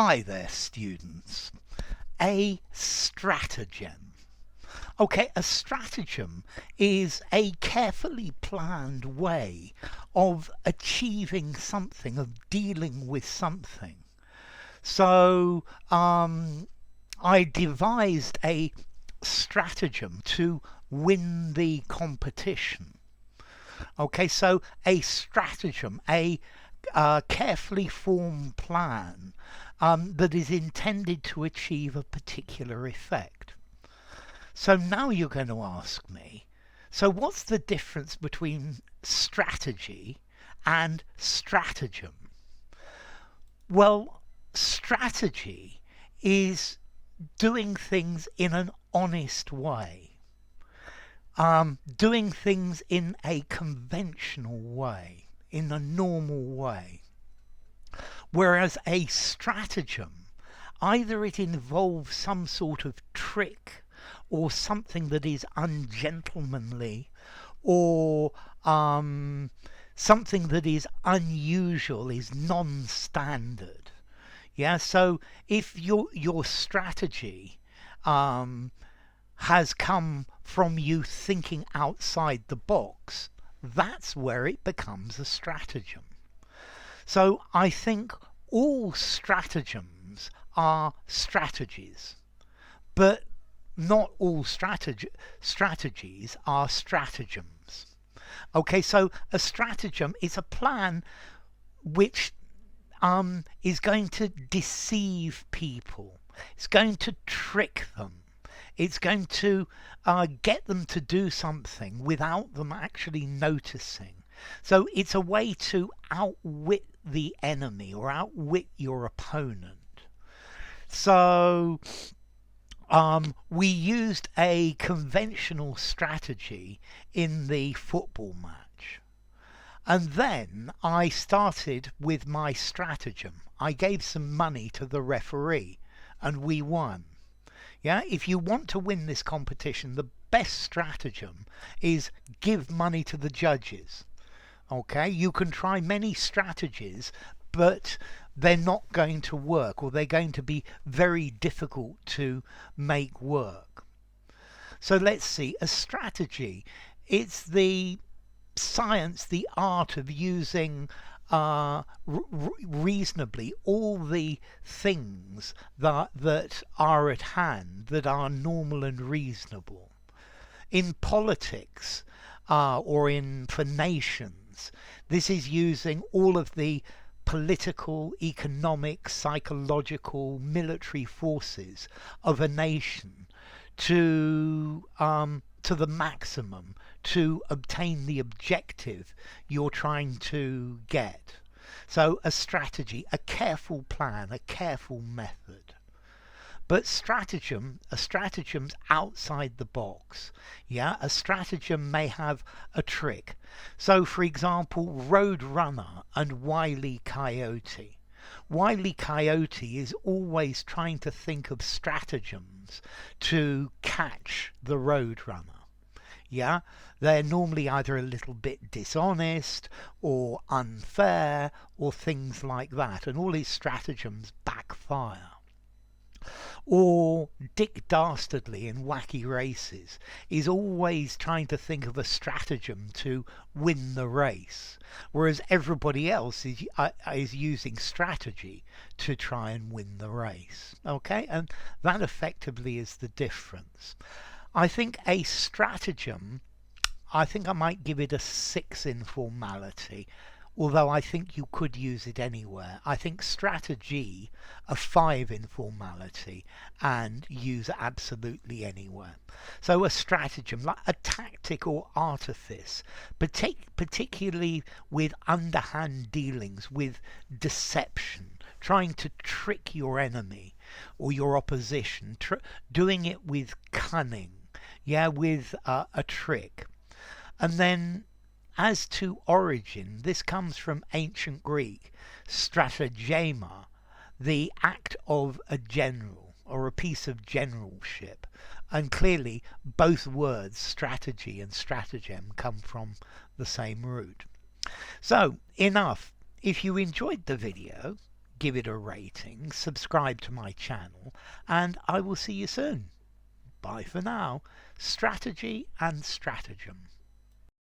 Hi there, students. A stratagem. Okay, a stratagem is a carefully planned way of achieving something, of dealing with something. So, I devised a stratagem to win the competition. Okay, so a stratagem, a carefully formed plan that is intended to achieve a particular effect. So now you're going to ask me, so what's the difference between strategy and stratagem? Well, strategy is doing things in an honest way, doing things in a conventional way, in a normal way. Whereas a stratagem, either it involves some sort of trick or something that is ungentlemanly, or something that is unusual, is non-standard. Yeah, so if your strategy has come from you thinking outside the box, that's where it becomes a stratagem. So I think all stratagems are strategies, but not all strategies are stratagems. Okay, so a stratagem is a plan which is going to deceive people. It's going to trick them. It's going to get them to do something without them actually noticing. So it's a way to outwit the enemy or outwit your opponent. So we used a conventional strategy in the football match. And then I started with my stratagem. I gave some money to the referee and we won. Yeah, if you want to win this competition, the best stratagem is give money to the judges. Okay, you can try many strategies, but they're not going to work, or they're going to be very difficult to make work. So let's see, a strategy, it's the science, the art of using reasonably all the things that are at hand, that are normal and reasonable. In politics, or for nations, this is using all of the political, economic, psychological, military forces of a nation to the maximum, to obtain the objective you're trying to get. So a strategy, a careful plan, a careful method. But a stratagem's outside the box. Yeah, a stratagem may have a trick. So for example, Roadrunner and Wile E. Coyote. Wile E. Coyote is always trying to think of stratagems to catch the Roadrunner. Yeah, they're normally either a little bit dishonest or unfair or things like that, and all his stratagems backfire. Or Dick Dastardly in Wacky Races is always trying to think of a stratagem to win the race, whereas everybody else is using strategy to try and win the race. Okay, and that effectively is the difference. I think a stratagem, I think I might give it a 6 in formality, although I think you could use it anywhere. I think strategy, a 5 in formality, and use it absolutely anywhere. So a stratagem, like a tactic or artifice, particularly with underhand dealings, with deception, trying to trick your enemy or your opposition, doing it with cunning, yeah, with a trick. And then as to origin, this comes from ancient Greek, stratagema, the act of a general or a piece of generalship. And clearly both words, strategy and stratagem, come from the same root. So enough. If you enjoyed the video, give it a rating, subscribe to my channel, and I will see you soon. Bye for now. Strategy and Stratagem.